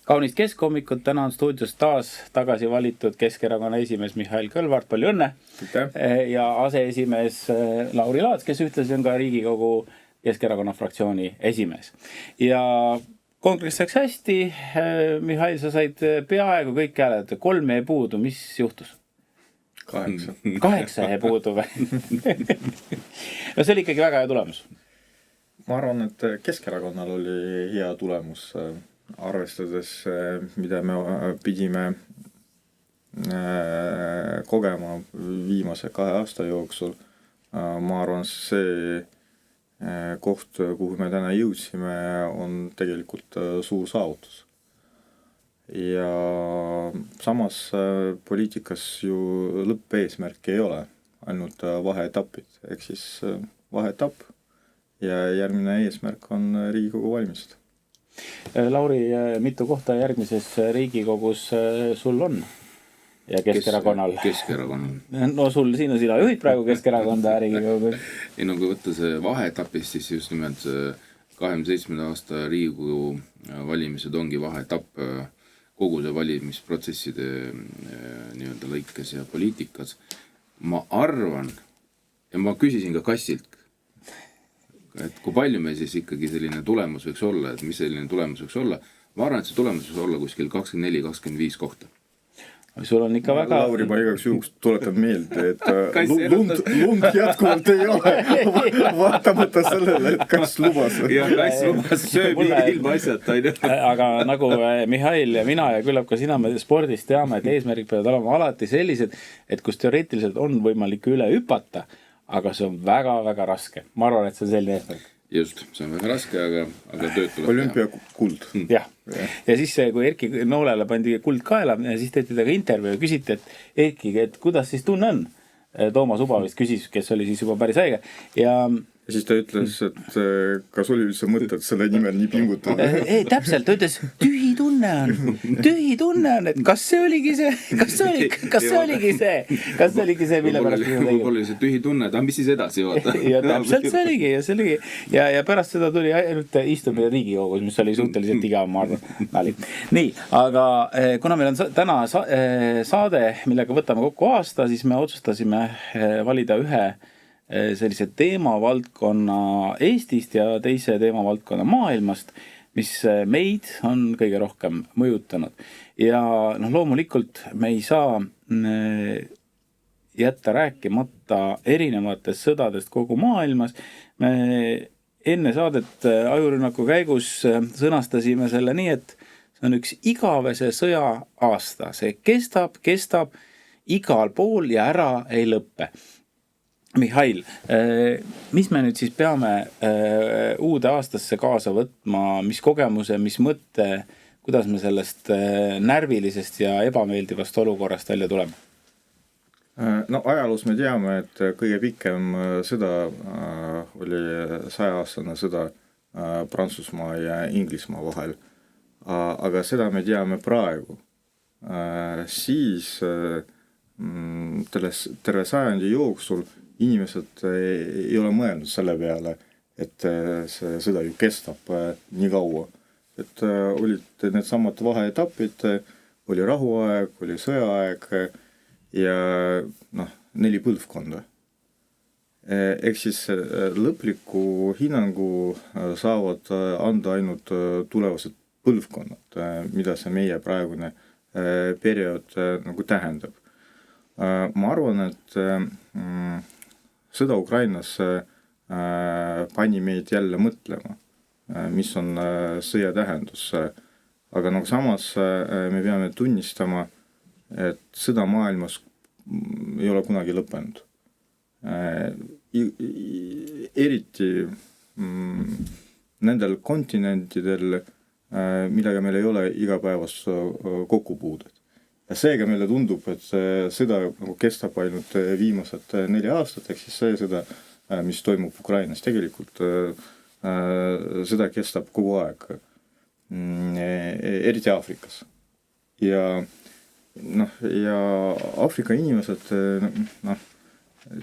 Kaunist keskhommikut, täna on stuudios taas tagasi valitud Keskerakonna esimees Mihhail Kõlvart, palju õnne. Ja aseesimees Lauri Laats, kes ühtlasi on ka Riigikogu Keskerakonna fraktsiooni esimees. Ja kongress läks hästi, Mihhail, sa said peaaegu kõik hääled, 3 jäi puudu, mis juhtus? 8 jäi puudu või? No see oli ikkagi väga hea tulemus. Ma arvan, et Keskerakonnal oli hea tulemus, arvestades, mida me pidime kogema viimase 2 aasta jooksul. Ma arvan, see koht, kuhu me täna jõudsime, on tegelikult suur saavutus. Ja samas poliitikas ju lõppeesmärki ei ole, ainult vaheetapid, ehk siis vaheetapp ja järgmine eesmärk on Riigikogu valimised. Lauri, mitu kohta järgmises Riigikogus sul on? Ja Keskerakonnal? Keskerakonnal. No sul, sina juhid praegu Keskerakonda Riigikogu. Ei, no kui võtta see vaheetapis, siis just nimelt 27. aasta Riigikogu valimised ongi vaheetapp kogu see valimisprotsesside nii-öelda lõikes ja poliitikas. Ma arvan, ja ma küsisin ka Kassilt, et kui palju meil siis ikkagi selline tulemus võiks olla, et mis selline tulemus võiks olla. Ma arvan, et see tulemus võiks olla kuskil 24-25 kohta. Sul on ikka väga... Lauri, ma igaks juhuks tuletan meelde, et lund jätkuvalt ei ole, vaatamata sellele, et Kass lubas. Ja Kass lubas sööb ilma asjata. Aga nagu Mihhail ja mina ja küllap ka sina me spordis teame, et eesmärgid peavad olema alati sellised, et kus teoreetiliselt on võimalik üle hüpata, aga see on väga-väga raske. Ma arvan, et see on selline eesmärk. Just, see on väga raske, aga tööd tuleb olümpiakuld. Jah. Ja siis, kui Erki Noolele pandi kuld kaela, siis teeti taga intervjuu ja küsiti, et Erki, et kuidas siis tunne on? Toomas Uba vist küsis, kes oli siis juba päris haige. Ja siis ta ütles, et kas oli üldse mõtet selle nimel nii pingutada? Ei, täpselt, ta ütles, tühi tunne on, et kas see oligi see, mille pärast võib-olla oli see tühi tunne, et mis siis edasi vaata. Ja täpselt see oligi, ja pärast seda tuli ainult istumine Riigikogus, mis oli suhteliselt igav, ma arvan. Nii, aga kuna meil on täna saade, millega võtame kokku aasta, siis me otsustasime valida ühe sellise teemavaldkonna Eestist ja teise teemavaldkonna maailmast, mis meid on kõige rohkem mõjutanud. Ja loomulikult me ei saa jätta rääkimata erinevatest sõdadest kogu maailmas. Me enne saadet ajurünnaku käigus sõnastasime selle nii, et see on üks igavese sõja aasta. See kestab igal pool ja ära ei lõppe. Mihhail, mis me nüüd siis peame uude aastasse kaasa võtma, mis kogemuse, mis mõtte, kuidas me sellest närvilisest ja ebameeldivast olukorrast välja tuleme? No ajaloos me teame, et kõige pikem sõda oli 100-aastane sõda Prantsusmaa ja Inglismaa vahel. Aga seda me teame praegu. Siis terve sajandi jooksul inimesed ei ole mõelnud selle peale, et see sõda ju kestab nii kaua. Et olid need samad vaheetapid, oli rahuaeg, oli sõjaaeg ja 4 põlvkonda. Ehk siis lõpliku hinnangu saavad anda ainult tulevased põlvkonnad, mida see meie praegune periood nagu tähendab. Ma arvan, et sõda Ukrainas pani meid jälle mõtlema, mis on sõja tähendus. Aga samas me peame tunnistama, et sõda maailmas ei ole kunagi lõppenud. Eriti nendel kontinentidel, millega meil ei ole igapäevast kokkupuudet. Ja seega meile tundub, et sõda kestab ainult viimased 4 aastat, ehk siis see sõda, mis toimub Ukrainas. Tegelikult sõda kestab kogu aeg, eriti Aafrikas. Ja Aafrika inimesed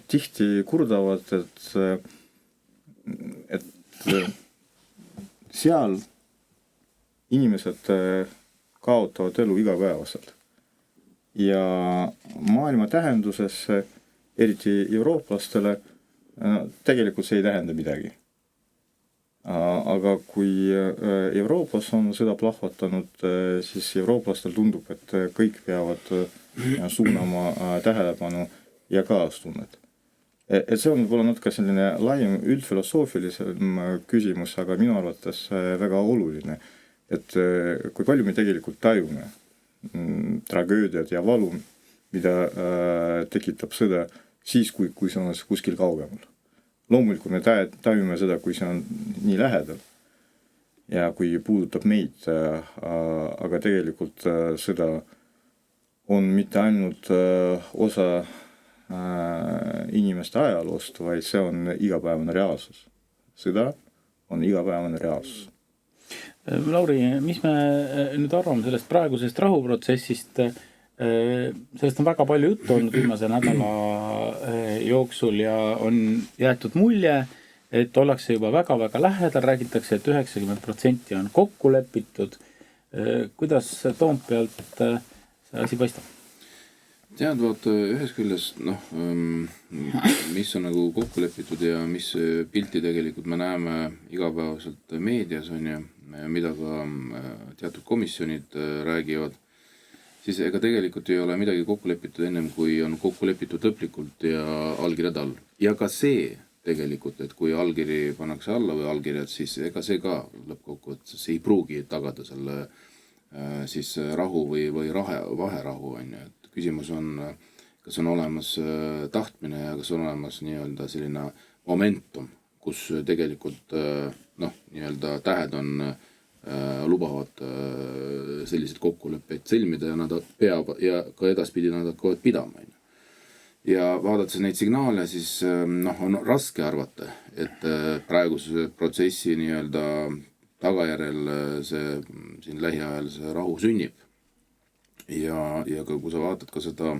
tihti kurdavad, et seal inimesed kaotavad elu igapäevaselt. Ja maailma tähenduses, eriti eurooplastele, tegelikult see ei tähenda midagi. Aga kui Euroopas on sõda plahvatanud, siis eurooplastel tundub, et kõik peavad suunama tähelepanu ja kaastunnet. Et see on võib-olla natuke selline laiem üldfilosoofilisem küsimus, aga minu arvates väga oluline, et kui palju me tegelikult tajume tragöödiat ja valu, mida tekitab sõda siis, kui see on kuskil kaugemal. Loomulikult me tajume seda, kui see on nii lähedal ja kui puudutab meid, aga tegelikult sõda on mitte ainult osa inimeste ajaloost, vaid see on igapäevane reaalsus. Sõda on igapäevane reaalsus. Lauri, mis me nüüd arvame sellest praegusest rahuprotsessist? Sellest on väga palju juttu olnud viimase nädala jooksul ja on jäetud mulje, et ollakse juba väga-väga lähedal, räägitakse, et 90% on kokku lepitud. Kuidas Toompealt see asi paistab? Tead, vaata, ühes küljest, mis on nagu kokku lepitud ja mis pilti tegelikult me näeme igapäevaselt meedias on ja mida ka teatud komisjonid räägivad, siis ega tegelikult ei ole midagi kokku lepitud ennem, kui on kokku lepitud lõplikult ja allkirjad all. Ja ka see tegelikult, et kui allkiri pannakse alla või allkirjad, siis ega see ka lõppkokkuvõttes ei pruugi tagada selle siis rahu või vaherahu on ju. Et küsimus on, kas on olemas tahtmine ja kas on olemas nii-öelda selline momentum, kus tegelikult nii-öelda tähed on lubavad sellised kokkuleppeid sõlmida ja nad peavad ja ka edaspidi nad hakkavad pidama. Ja vaadates neid signaale, siis on raske arvata, et praeguse protsessi nii-öelda tagajärjel see siin lähiajal see rahu sünnib. Ja kui sa vaatad ka seda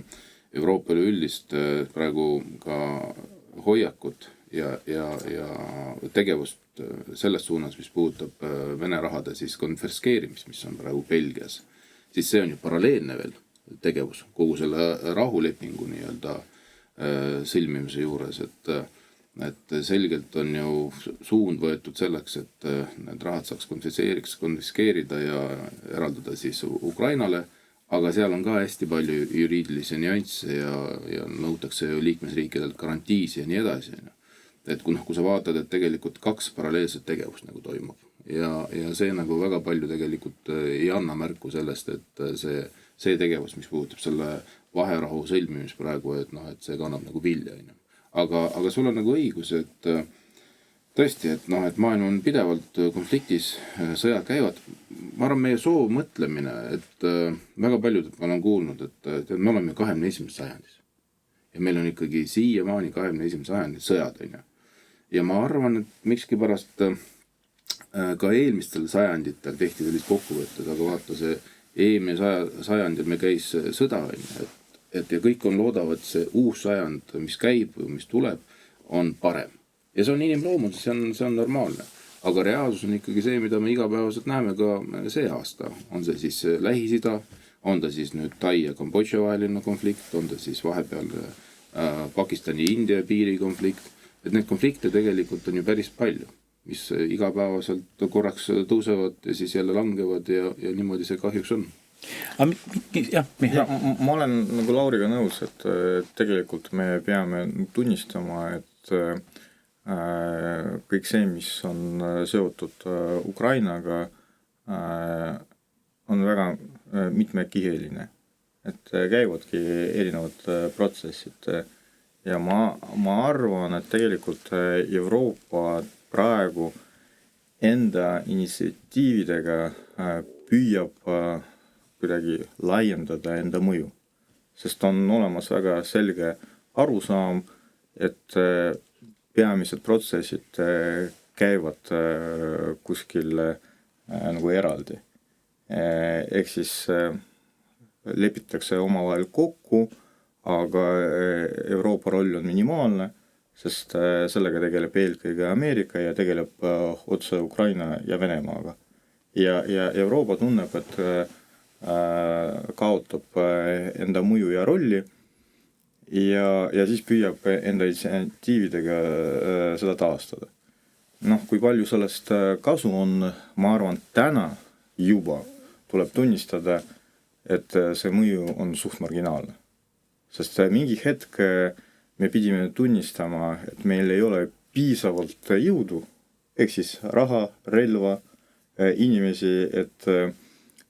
Euroopa üldist praegu ka hoiakut ja tegevust selles suunas, mis puudutab Vene rahade siis konfiskeerimist, mis on praegu Belgias, siis see on ju paralleelne veel tegevus kogu selle rahulepingu nii-öelda sõlmimise juures, et selgelt on ju suund võetud selleks, et need rahad saaks konfiskeerida ja eraldada siis Ukrainale, aga seal on ka hästi palju juriidilisi nüansse ja nõutakse ju liikmesriikidelt garantiisi ja nii edasi. Et kui sa vaatad, et tegelikult 2 paralleelset tegevust nagu toimub ja see nagu väga palju tegelikult ei anna märku sellest, et see tegevus, mis puudutab selle vaherahu sõlmimis praegu, et see kannab nagu vilja. Aga sul on nagu õigus, et tõesti, et maailm on pidevalt konfliktis, sõjad käivad. Ma arvan, meie soov mõtlemine, et väga paljud ma olen kuulnud, et me oleme 21. sajandis ja meil on ikkagi siiamaani 21. sajandil sõjad on ju. Ja ma arvan, et mikski pärast ka eelmistel sajanditel tehti sellist kokkuvõtted, aga vaata see eelmine sajandil me käis sõda, et ja kõik on loodavad, see uus sajand, mis käib või mis tuleb, on parem. Ja see on inimloomus, see on normaalne. Aga reaalsus on ikkagi see, mida me igapäevaselt näeme ka see aasta. On see siis Lähis-Ida, on ta siis nüüd Tai ja Kambodža vaheline konflikt, on ta siis vahepeal Pakistani ja India piirikonflikt. Et need konflikte tegelikult on ju päris palju, mis igapäevaselt korraks tõusevad ja siis jälle langevad ja niimoodi see kahjuks on. Ma olen nagu Lauriga nõus, et tegelikult me peame tunnistama, et kõik see, mis on seotud Ukrainaga, on väga mitmekiheline. Et käivadki erinevad protsessid. Ja ma arvan, et tegelikult Euroopa praegu enda initsiatiividega püüab kuidagi laiendada enda mõju. Sest on olemas väga selge arusaam, et peamised protsessid käivad kuskil nagu eraldi. Ehk siis lepitakse omavahel kokku, aga Euroopa roll on minimaalne, sest sellega tegeleb eelkõige Ameerika ja tegeleb otse Ukraina ja Venemaaga. Ja Euroopa tunneb, et kaotab enda mõju ja rolli ja siis püüab enda initsiatiividega seda taastada. Noh, kui palju sellest kasu on, ma arvan, täna juba tuleb tunnistada, et see mõju on suht marginaalne. Sest mingi hetk me pidime tunnistama, et meil ei ole piisavalt jõudu, ehk siis raha, relva, inimesi, et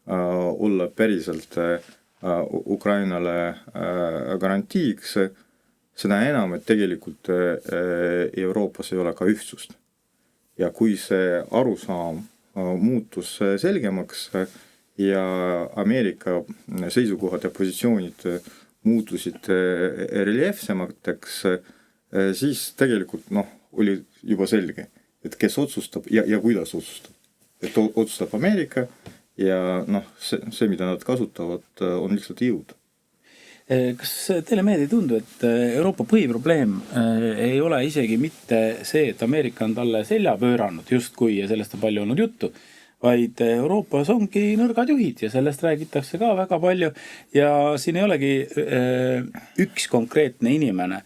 olla päriselt Ukrainale garantiiks, seda enam, et tegelikult Euroopas ei ole ka ühtsust. Ja kui see arusaam muutus selgemaks ja Ameerika seisukohad ja positsioonid muutusid reljeefsemateks, siis tegelikult oli juba selge, et kes otsustab ja kuidas otsustab. Et otsustab Ameerika ja see, mida nad kasutavad, on lihtsalt jõud. Kas teile meelde ei tundu, et Euroopa põhiprobleem ei ole isegi mitte see, et Ameerika on talle selja pööranud justkui ja sellest on palju olnud juttu, vaid Euroopas ongi nõrgad juhid ja sellest räägitakse ka väga palju ja siin ei olegi üks konkreetne inimene,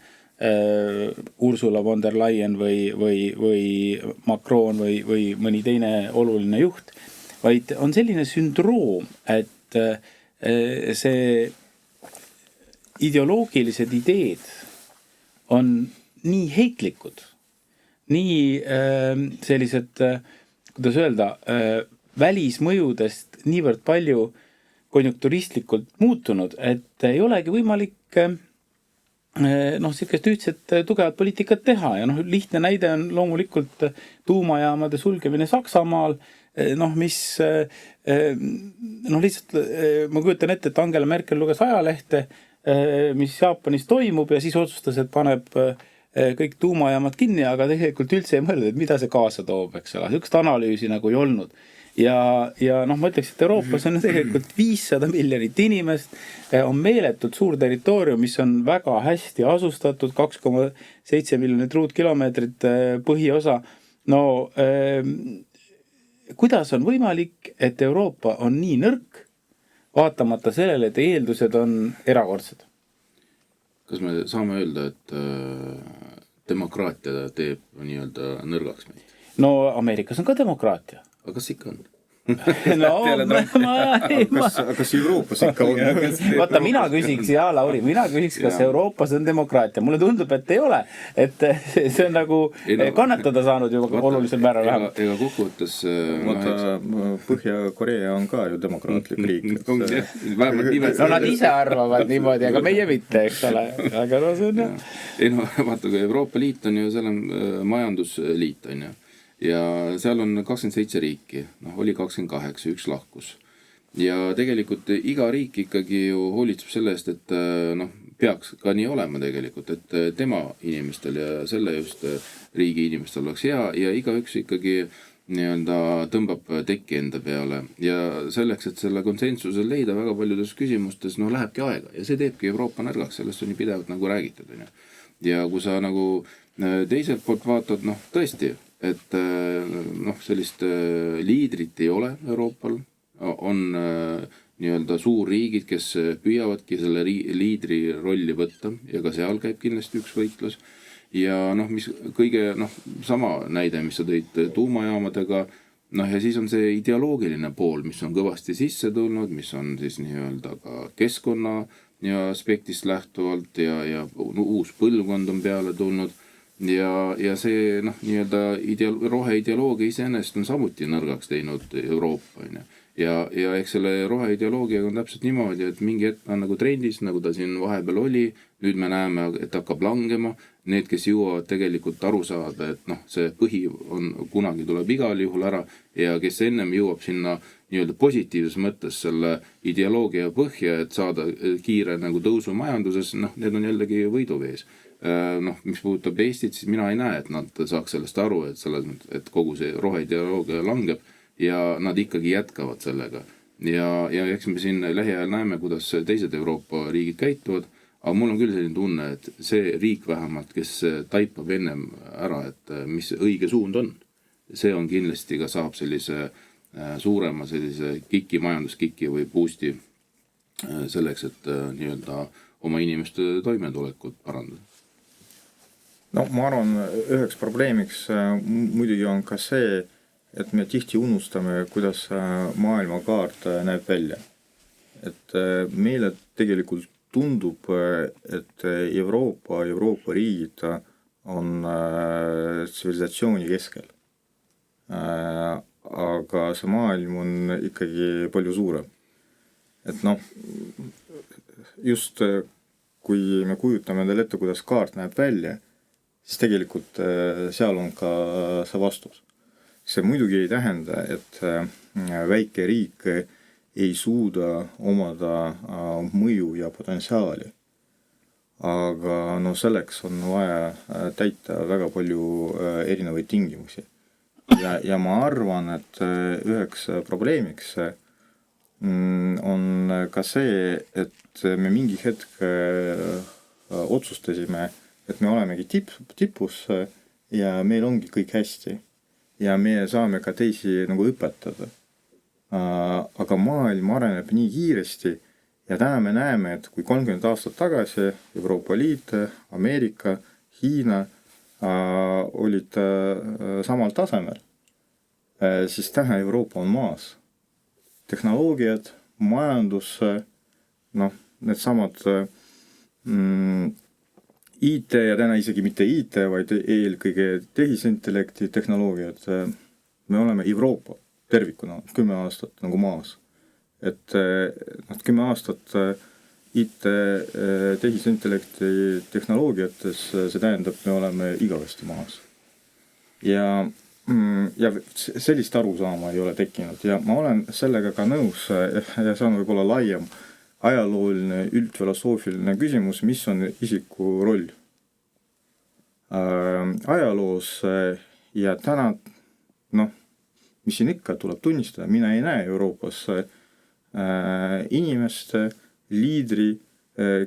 Ursula von der Leyen või Macron või mõni teine oluline juht, vaid on selline sündroom, et see ideoloogilised ideed on nii heitlikud, nii sellised, kuidas öelda, välismõjudest niivõrd palju konjunkturistlikult muutunud, et ei olegi võimalik sellist ühtset tugevat poliitikat teha ja lihtne näide on loomulikult tuumajaamade sulgemine Saksamaal, mis lihtsalt ma kujutan ette, et Angela Merkel luges ajalehte, mis Jaapanis toimub ja siis otsustas, et paneb kõik tuumajaamad kinni, aga tegelikult üldse ei mõelnud, et mida see kaasa toob, eks ole. Sükst analüüsi nagu ei olnud. Ja ma ütleks, et Euroopas on tegelikult 500 miljonit inimest, on meeletult suur territoorium, mis on väga hästi asustatud, 2,7 miljonit ruutkilomeetrit põhiosa. Kuidas on võimalik, et Euroopa on nii nõrk, vaatamata sellele, et eeldused on erakordsed? Kas me saame öelda, et demokraatia teeb nii-öelda nõrgaks meid? No Ameerikas on ka demokraatia. Aga kas ikka on? Kas Euroopas ikka on? Vaata, mina küsiks, Lauri, kas Euroopas on demokraatia. Mulle tundub, et ei ole. Et see on nagu kannatada saanud juba olulisel määral vähemalt. Ega kokkuvõttes... Põhja-Korea on ka ju demokraatlik riik. Nad ise arvavad niimoodi, aga meie mitte, eks ole. Aga see on... Vaata, kui Euroopa Liit on ju selle majandusliit, on ju. Ja seal on 27 riiki, oli 28, üks lahkus. Ja tegelikult iga riik ikkagi ju hoolitseb selle eest, et peaks ka nii olema tegelikult, et tema inimestel ja selle just riigi inimestel oleks hea ja igaüks ikkagi nii-öelda tõmbab tekki enda peale. Ja selleks, et selle konsensuse leida väga paljudes küsimustes, lähebki aega ja see teebki Euroopa nõrgaks, sellest on nii pidevalt nagu räägitud. Ja kui sa nagu teiselt poolt vaatad, tõesti, et sellist liidrit ei ole Euroopal, on nii-öelda suurriigid, kes püüavadki selle liidri rolli võtta ja ka seal käib kindlasti üks võitlus. Ja mis kõige sama näide, mis sa tõid tuumajaamadega, ja siis on see ideoloogiline pool, mis on kõvasti sisse tulnud, mis on siis nii-öelda ka keskkonna aspektist lähtuvalt ja uus põlvkond on peale tulnud. Ja see nii-öelda roheideoloogia iseenesest on samuti nõrgaks teinud Euroopa. Ja eks selle roheideoloogiaga on täpselt niimoodi, et mingi hetk on nagu trendis, nagu ta siin vahepeal oli, nüüd me näeme, et hakkab langema. Need, kes jõuavad tegelikult aru saada, et see põhi on kunagi tuleb igal juhul ära ja kes ennem jõuab sinna nii-öelda positiivses mõttes selle ideoloogia põhja, et saada kiire nagu tõusu majanduses, need on jällegi võiduvees. Mis puudutab Eestit, siis mina ei näe, et nad saaks sellest aru, et kogu see roheideoloogia langeb ja nad ikkagi jätkavad sellega. Ja eks me siin lähiajal näeme, kuidas teised Euroopa riigid käituvad, aga mul on küll selline tunne, et see riik vähemalt, kes taipab ennem ära, et mis õige suund on, see on kindlasti ka saab sellise suurema sellise kiki, majanduskiki või boost'i selleks, et nii-öelda oma inimeste toimetulekut parandada? No ma arvan, üheks probleemiks muidugi on ka see, et me tihti unustame, kuidas maailmakaart näeb välja. Et meile tegelikult tundub, et Euroopa riigid on tsivilisatsiooni keskel. Aga see maailm on ikkagi palju suurem. Et noh, just kui me kujutame endale ette, kuidas kaart näeb välja, siis tegelikult seal on ka see vastus. See muidugi ei tähenda, et väike riik ei suuda omada mõju ja potentsiaali. Aga no selleks on vaja täita väga palju erinevaid tingimusi. Ja ma arvan, et üheks probleemiks on ka see, et me mingi hetk otsustasime, et me olemegi tipus ja meil ongi kõik hästi. Ja me saame ka teisi nagu õpetada. Aga maailm areneb nii kiiresti ja täna me näeme, et kui 30 aastat tagasi Euroopa Liit, Ameerika, Hiina olid samal tasemel, siis täna Euroopa on maas. Tehnoloogiad, majandus, noh, need samad IT ja täna isegi mitte IT, vaid eelkõige tehisintellekti tehnoloogiad. Me oleme Euroopa tervikuna 10 aastat nagu maas. Et 10 aastat IT tehisintellekti tehnoloogiates, see tähendab, me oleme igavesti maas. Ja sellist arusaama ei ole tekkinud ja ma olen sellega ka nõus ja see on võib-olla laiem ajalooline, üldfilosoofiline küsimus, mis on isiku roll ajaloos ja täna, noh, mis siin ikka tuleb tunnistada, mina ei näe Euroopas inimest, liidri,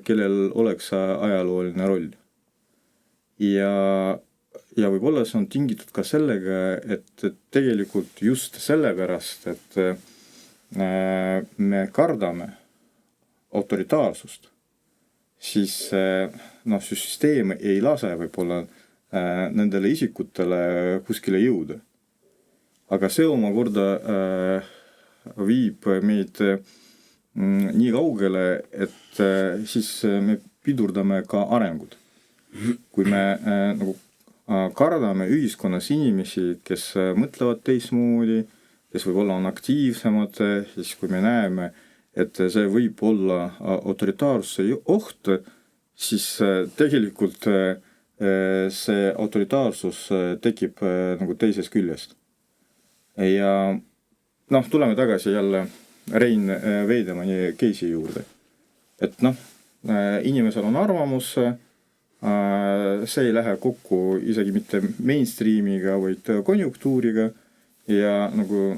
kellel oleks ajalooline roll. Ja võib-olla see on tingitud ka sellega, et tegelikult just sellepärast, et me kardame autoritaarsust, siis noh, süsteem ei lase võib-olla nendele isikutele kuskile jõuda. Aga see omakorda viib meid nii kaugele, et siis me pidurdame ka arengud. Kui me nagu kardame ühiskonnas inimesi, kes mõtlevad teistmoodi, kes võib-olla on aktiivsemad, siis kui me näeme, et see võib olla autoritaarsuse oht, siis tegelikult see autoritaarsus tekib nagu teisest küljest. Ja noh, tuleme tagasi jälle Rein Veidemanni case'i juurde. Et noh, inimesel on arvamus, see ei lähe kokku isegi mitte mainstreamiga, vaid konjunktuuriga ja nagu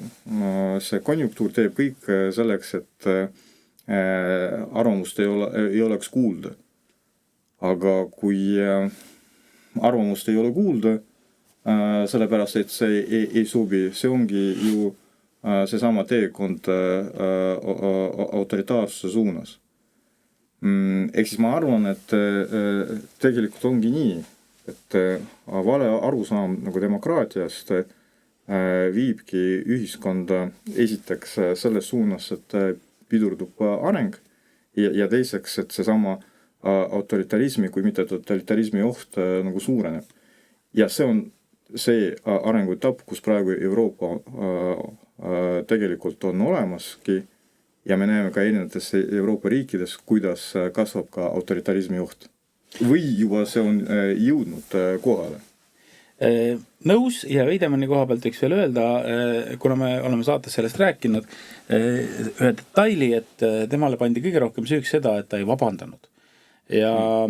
see konjunktuur teeb kõik selleks, et arvamust ei oleks kuulda. Aga kui arvamust ei ole kuulda, sellepärast, et see ei sobi, see ongi ju seesama teekond autoritaarsuse suunas. Ehk siis ma arvan, et tegelikult ongi nii, et vale arusaam nagu demokraatiast viibki ühiskonda esiteks selles suunas, et pidurdub areng ja teiseks, et seesama autoritarismi kui mitte totalitarismi oht nagu suureneb. Ja see on see arenguetapp, kus praegu Euroopa tegelikult on olemaski ja me näeme ka erinevates Euroopa riikides, kuidas kasvab ka autoritarismi oht. Või juba see on jõudnud kohale? Nõus ja Veidemanni koha pealt võiks veel öelda, kuna me oleme saates sellest rääkinud, ühe detaili, et temale pandi kõige rohkem süüks seda, et ta ei vabandanud. Ja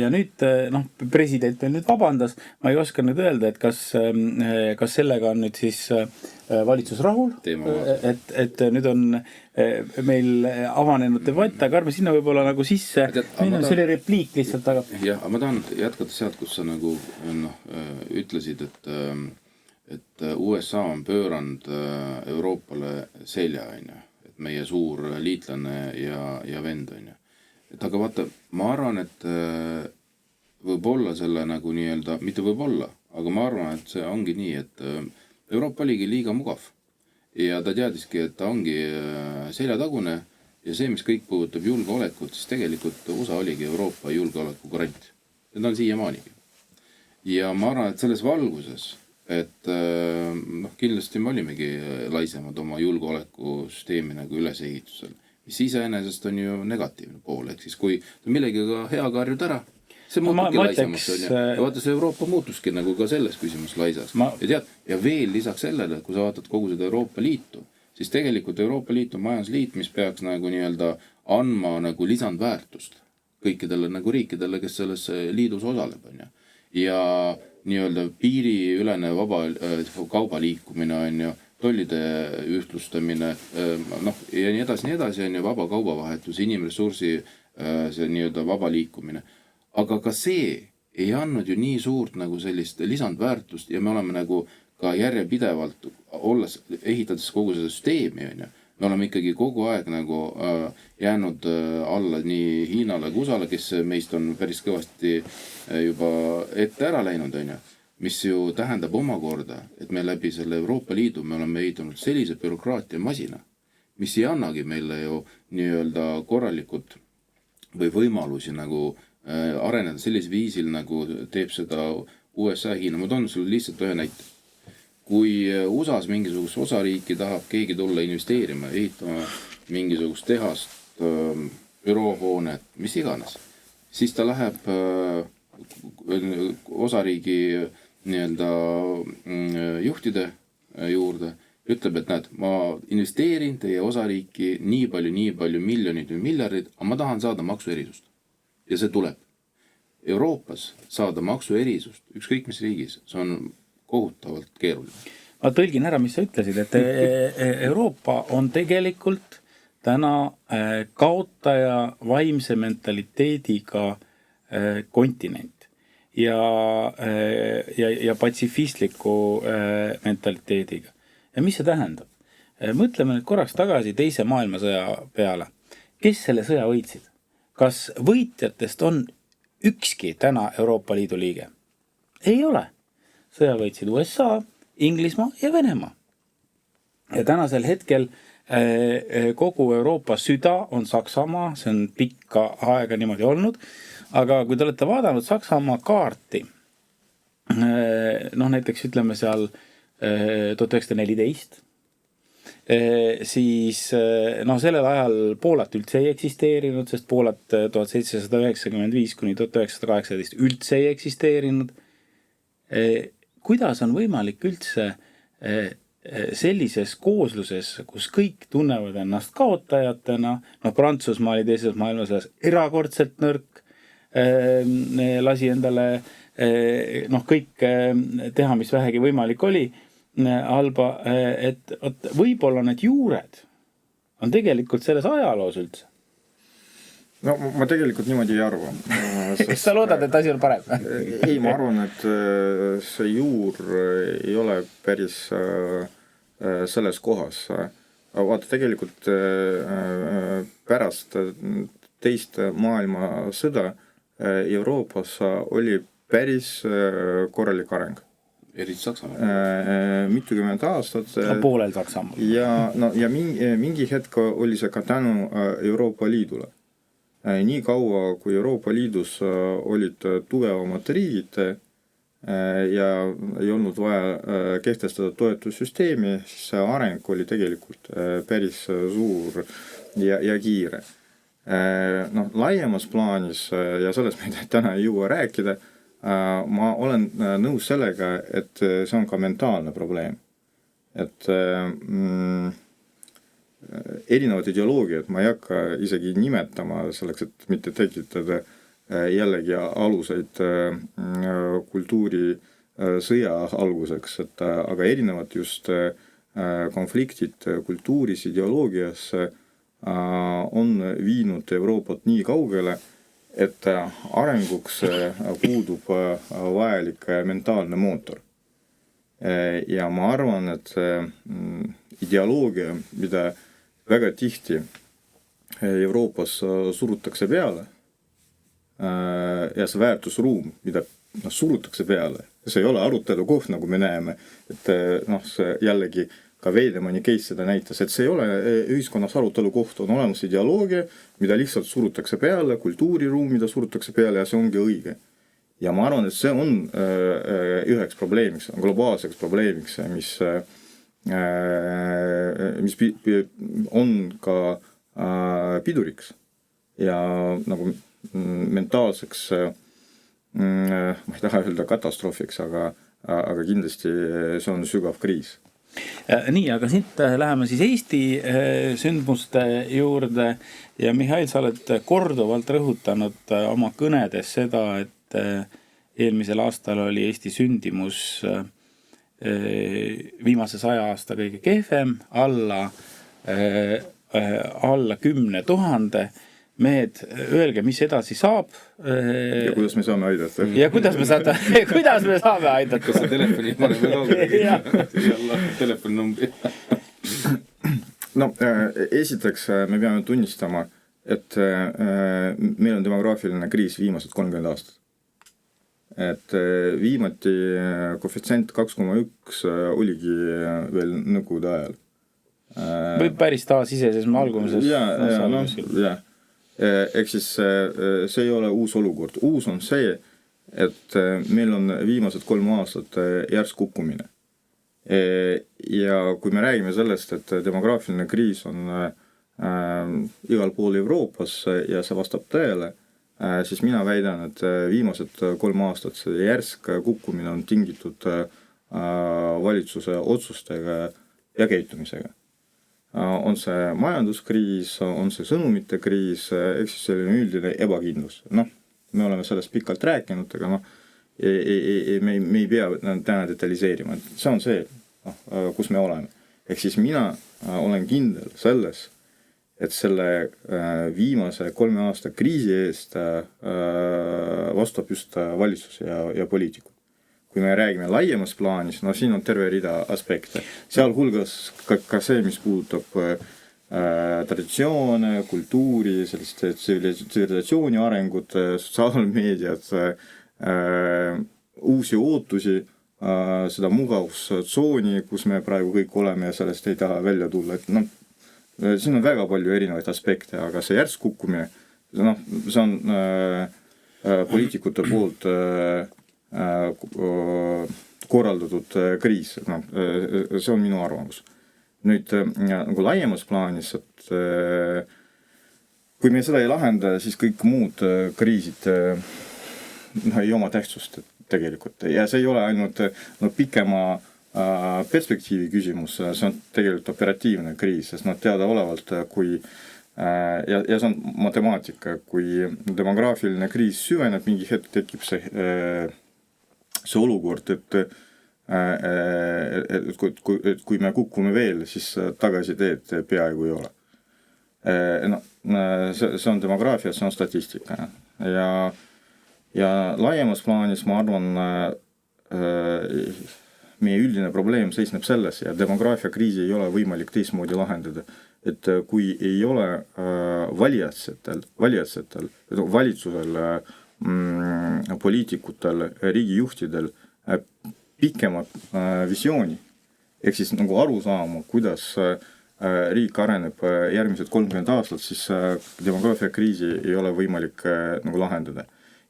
nüüd, noh, president veel nüüd vabandas, ma ei oska nüüd öelda, et kas sellega on nüüd siis valitsus rahul, et nüüd on meil avanenud debatt, aga arme sinna võib-olla nagu sisse, see oli repliik lihtsalt, aga... Jah, ma tahan jätkata sealt, kus sa nagu ütlesid, et USA on pööranud Euroopale selja, on ju, et meie suur liitlane ja vend, on ju. Et aga vaata, ma arvan, et võib-olla selle nagu nii-öelda, mitte võib-olla, aga ma arvan, et see ongi nii, et Euroopa oligi liiga mugav ja ta teadiski, et ta ongi seljatagune ja see, mis kõik puudutab julgeolekut, siis tegelikult USA oligi Euroopa julgeoleku garant. Ja ta on siiamaanigi. Ja ma arvan, et selles valguses, et kindlasti me olimegi laisemad oma julgeolekusüsteemi nagu ülesehitusel, mis iseenesest on ju negatiivne pool, ehk siis kui millegiga hea karjud ära, see muutubki laisemaks, on ju. Ja vaata, see Euroopa muutuski nagu ka selles küsimus laisas. Ja veel lisaks sellele, kui sa vaatad kogu seda Euroopa Liitu, siis tegelikult Euroopa Liit on majandusliit, mis peaks nagu nii-öelda andma nagu lisandväärtust kõikidele nagu riikidele, kes selles liidus osaleb, on ju. Ja nii-öelda piiriülene vaba kaubaliikumine, on ju, tollide ühtlustamine, ja nii edasi, on ju, vaba kaubavahetus, inimressursi see nii-öelda vaba liikumine. Aga ka see ei andnud ju nii suurt nagu sellist lisandväärtust ja me oleme nagu ka järjepidevalt olles, ehitades kogu seda süsteemi, on ju. Me oleme ikkagi kogu aeg nagu jäänud alla nii Hiinale kui USA-le, kes meist on päris kõvasti juba ette ära läinud, on ju. Mis ju tähendab omakorda, et me läbi selle Euroopa Liidu me oleme ehitanud sellise bürokraatia masina, mis ei annagi meile ju nii-öelda korralikult või võimalusi nagu areneda sellis viisil, nagu teeb seda USA Hiina. Ma toon sulle lihtsalt ühe näite. Kui USA-s mingisugust osariiki tahab keegi tulla investeerima, ehitama mingisugust tehast, büroohoonet, mis iganes, siis ta läheb osariigi nii-öelda juhtide juurde, ütleb, et näed, ma investeerin teie osariiki nii palju miljonid või miljardid, aga ma tahan saada maksuerisust. Ja see tuleb. Euroopas saada maksuerisust, ükskõik mis riigis, see on kohutavalt keeruline. Ma tõlgin ära, mis sa ütlesid, et Euroopa on tegelikult täna kaotaja vaimse mentaliteediga kontinent ja patsifistliku mentaliteediga. Ja mis see tähendab? Mõtleme nüüd korraks tagasi teise maailmasõja peale. Kes selle sõja võitsid? Kas võitjatest on ükski täna Euroopa Liidu liige? Ei ole. Sõja võitsid USA, Inglismaa ja Venemaa. Ja tänasel hetkel kogu Euroopa süda on Saksamaa, see on pikka aega niimoodi olnud, aga kui te olete vaadanud Saksamaa kaarti, näiteks ütleme seal 1914, siis sellel ajal Poolat üldse ei eksisteerinud, sest Poolat 1795 kuni 1918 üldse ei eksisteerinud. Kuidas on võimalik üldse sellises koosluses, kus kõik tunnevad ennast kaotajatena, Prantsusmaa oli teises maailmasõjas erakordselt nõrk, lasi endale kõik teha, mis vähegi võimalik oli, halba, et võib-olla need juured on tegelikult selles ajaloos üldse. No ma tegelikult niimoodi ei arva. Kas sa loodad, et asi on parem? Ei, ma arvan, et see juur ei ole päris selles kohas. Vaata, tegelikult pärast teist maailmasõda Euroopas oli päris korralik areng. Eriti Saksamaal. Mitukümmend aastat. Poolel Saksamaal. Ja mingi hetk oli see ka tänu Euroopa Liidule. Nii kaua, kui Euroopa Liidus olid tugevamad riigid ja ei olnud vaja kehtestada toetussüsteemi, siis see areng oli tegelikult päris suur ja kiire. Laiemas plaanis, ja sellest me täna ei jõua rääkida, ma olen nõus sellega, et see on ka mentaalne probleem. Et erinevad ideoloogiad, ma ei hakka isegi nimetama selleks, et mitte tekitada jällegi aluseid kultuuri sõja alguseks, aga erinevad just konfliktid kultuuris, ideoloogias on viinud Euroopat nii kaugele, et arenguks puudub vajalik mentaalne mootor. Ja ma arvan, et ideoloogia, mida väga tihti Euroopas surutakse peale ja see väärtusruum, mida surutakse peale, see ei ole arutelu koht, nagu me näeme, et see jällegi ka Veidemanni case seda näitas, et see ei ole ühiskonnas arutelu koht, on olemas ideoloogia, mida lihtsalt surutakse peale, kultuuriruum, mida surutakse peale ja see ongi õige. Ja ma arvan, et see on üheks probleemiks, globaalseks probleemiks, mis on ka piduriks ja nagu mentaalseks, ma ei taha öelda katastroofiks, aga kindlasti see on sügav kriis. Nii, aga siit läheme siis Eesti sündmuste juurde ja Mihhail, sa oled korduvalt rõhutanud oma kõnedes seda, et eelmisel aastal oli Eesti sündimus viimase 100 aasta kõige kehvem, alla 10 000. Mehed, öelge, mis edasi saab. Ja kuidas me saame aidata? Ja kuidas me saame aidata? Kas see telefoni paneme kaugele? Telefoninumbri. No, esiteks me peame tunnistama, et meil on demograafiline kriis viimased 30 aastat. Et viimati koefitsient 2,1 oligi veel nõukogude ajal. Või päris taasiseseisvumise alguses. Ja. Ehk siis see ei ole uus olukord. Uus on see, et meil on viimased 3 aastat järsk kukkumine. Ja kui me räägime sellest, et demograafiline kriis on igal pool Euroopas ja see vastab tõele, siis mina väidan, et viimased 3 aastat see järsk kukkumine on tingitud valitsuse otsustega ja käitumisega. On see majanduskriis, on see sõnumite kriis, ehk siis selline üldine ebakindlus. Me oleme sellest pikalt rääkinud, aga me ei pea täna detaliseerima. See on see, kus me oleme. Ehk siis mina olen kindel selles, et selle viimase 3 aasta kriisi eest vastab just valitsus ja poliitikud. Kui me räägime laiemas plaanis, siin on terve rida aspekte. Sealhulgas ka see, mis puudutab traditsioone, kultuuri, selliste tsivilisatsiooni arengut, sotsiaalmeediat, uusi ootusi, seda mugavustsooni, kus me praegu kõik oleme ja sellest ei taha välja tulla. Et siin on väga palju erinevaid aspekte, aga see järsk kukkumine, see on poliitikute poolt korraldatud kriis. See on minu arvamus. Nüüd nagu laiemas plaanis, et kui me seda ei lahenda, siis kõik muud kriisid ei oma tähtsust tegelikult. Ja see ei ole ainult pikema perspektiivi küsimus, see on tegelikult operatiivne kriis, sest teadaolevalt, kui ja see on matemaatika, kui demograafiline kriis süveneb, mingi hetk tekib see olukord, et kui me kukume veel, siis tagasiteed peaaegu ei ole. See on demograafia, see on statistika. Ja laiemas plaanis, ma arvan, meie üldine probleem seisneb selles ja demograafia kriisi ei ole võimalik teistmoodi lahendada. Et kui ei ole valijatsetel, valitsusel, poliitikutel, riigijuhtidel pikema visiooni, ehk siis nagu aru saama, kuidas riik areneb järgmised 30 aastat, siis demograafia kriisi ei ole võimalik nagu lahendada.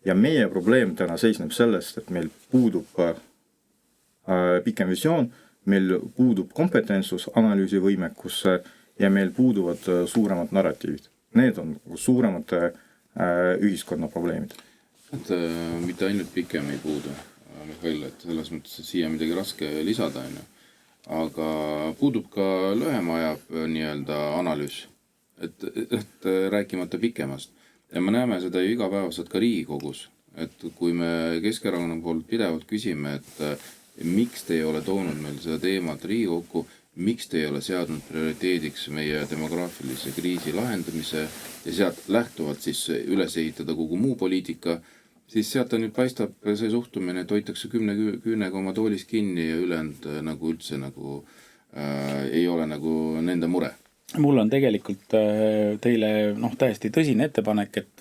Ja meie probleem täna seisneb sellest, et meil puudub pikem visioon, meil puudub kompetentsus, analüüsivõimekus ja meil puuduvad suuremad narratiivid. Need on suuremad ühiskonna probleemid. Et mitte ainult pikem ei puudu, Mihhail, et selles mõttes siia midagi raske lisada, aga puudub ka lühema aja nii-öelda analüüs, et rääkimata pikemast. Ja me näeme seda ju igapäevaselt ka Riigikogus, et kui me Keskerakonna poolt pidevalt küsime, et miks te ei ole toonud meil seda teemat Riigikokku, miks te ei ole seadnud prioriteediks meie demograafilise kriisi lahendamise ja sealt lähtuvalt siis üles ehitada kogu muu poliitika, siis sealt nüüd paistab see suhtumine, et hoitakse 10 küünega oma toolis kinni ja ülejäänud nagu üldse nagu ei ole nagu nende mure. Mul on tegelikult teile täiesti tõsine ettepanek, et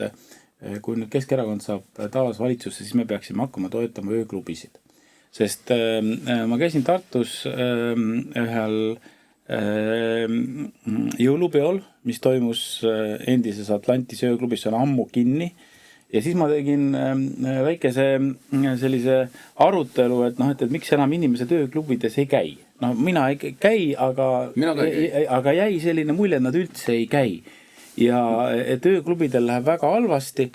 kui nüüd Keskerakond saab taas valitsusse, siis me peaksime hakkama toetama ööklubisid. Sest ma käisin Tartus ühel jõulupeol, mis toimus endises Atlantis ööklubis, see on ammu kinni. Ja siis ma tegin väikese sellise arutelu, et miks enam inimesed ööklubides ei käi. Mina ei käi, aga jäi selline mulje, et nad üldse ei käi. Ja et ööklubidel läheb väga halvasti,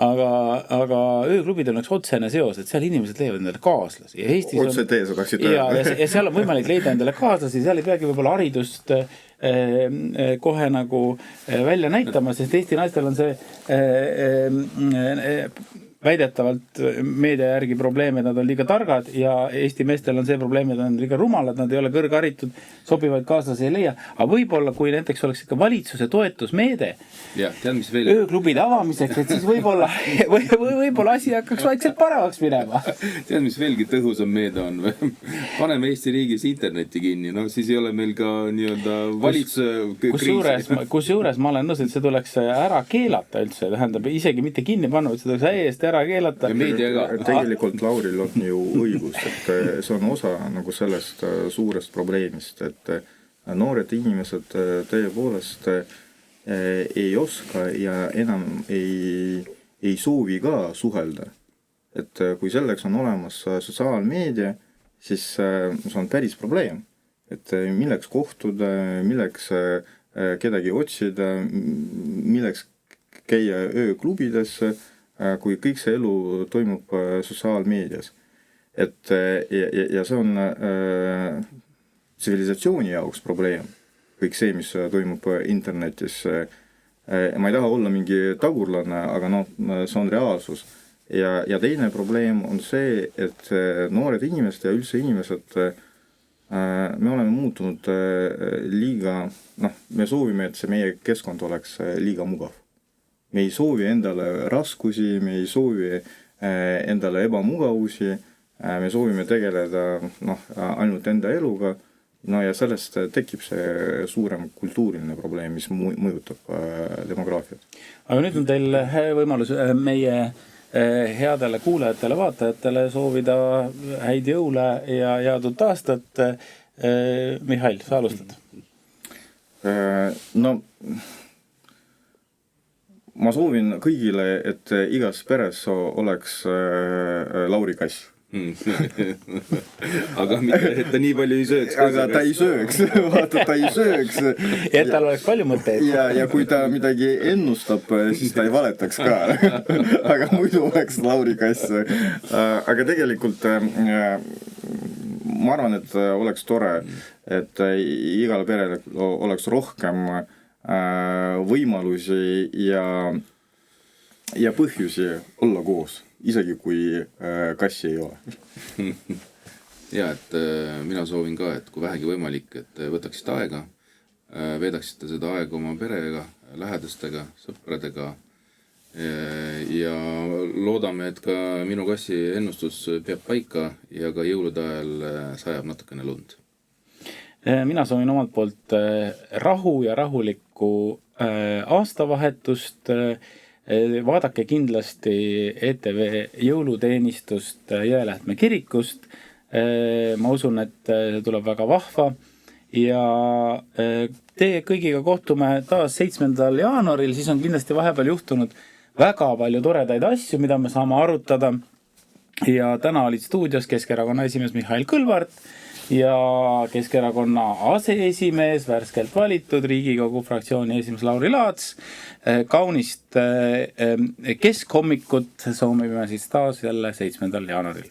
aga ööklubidel on üks otsene seos, et seal inimesed leiavad endale kaaslasi. Otse tee, sa taksid ja seal on võimalik leida endale kaaslasi, seal ei peagi võib-olla haridust kohe nagu välja näitama, sest Eesti naistel on see väidetavalt meedia järgi probleem, et nad on liiga targad ja Eesti meestel on see probleem, et nad on liiga rumalad, nad ei ole kõrgharitud, sobivaid kaaslasi ei leia. Aga võib-olla, kui näiteks oleks ikka valitsuse toetusmeede ööklubide avamiseks, et siis võib-olla asi hakkaks vaikselt paremaks minema. Tead, mis veelgi tõhusam meede on? Paneme Eesti riigis interneti kinni, siis ei ole meil ka nii-öelda valitsuse kusjuures ma olen nõus, et see tuleks ära keelata üldse, tähendab isegi mitte kinni panna, et see tuleks täiesti ära keelata. Tegelikult Lauril on ju õigus, et see on osa nagu sellest suurest probleemist, et noored inimesed tõepoolest ei oska ja enam ei soovi ka suhelda. Et kui selleks on olemas sotsiaalmeedia, siis see on päris probleem. Et milleks kohtuda, milleks kedagi otsida, milleks käia ööklubides, kui kõik see elu toimub sotsiaalmeedias. Et ja see on tsivilisatsiooni jaoks probleem. Kõik see, mis toimub internetis. Ma ei taha olla mingi tagurlane, aga see on reaalsus. Ja teine probleem on see, et noored inimesed ja üldse inimesed, me oleme muutunud liiga, me soovime, et see meie keskkond oleks liiga mugav. Me ei soovi endale raskusi, me ei soovi endale ebamugavusi, me soovime tegeleda ainult enda eluga, ja sellest tekib see suurem kultuuriline probleem, mis mõjutab demograafiat. Aga nüüd on teil võimalus meie headele kuulajatele, vaatajatele soovida häid jõule ja headut aastat. Mihhail, sa alustad? Ma soovin kõigile, et igas peres oleks Lauri kass. Aga mitte, et ta nii palju ei sööks. Aga ta ei sööks, vaata, ta ei sööks. Ja tal oleks palju mõtteid. Ja kui ta midagi ennustab, siis ta ei valetaks ka. Aga muidu oleks Lauri kass. Aga tegelikult ma arvan, et oleks tore, et igal perel oleks rohkem võimalusi ja põhjusi olla koos. Isegi kui kassi ei ole. Ja, et mina soovin ka, et kui vähegi võimalik, et võtaksite aega, veedaksite seda aega oma perega, lähedastega, sõpradega ja loodame, et ka minu kassi ennustus peab paika ja ka jõulude ajal sajab natukene lund. Mina soovin omalt poolt rahu ja rahulikku aastavahetust. Vaadake kindlasti ETV jõuluteenistust Jõelähtme kirikust. Ma usun, et see tuleb väga vahva ja teie kõigiga kohtume taas 7. jaanuaril, siis on kindlasti vahepeal juhtunud väga palju toredaid asju, mida me saame arutada. Ja täna olid stuudios Keskerakonna esimees Mihhail Kõlvart ja Keskerakonna aseesimees, värskelt valitud Riigikogu fraktsiooni esimees Lauri Laats. Kaunist keskhommikut soovime siis taas jälle 7. jaanuaril.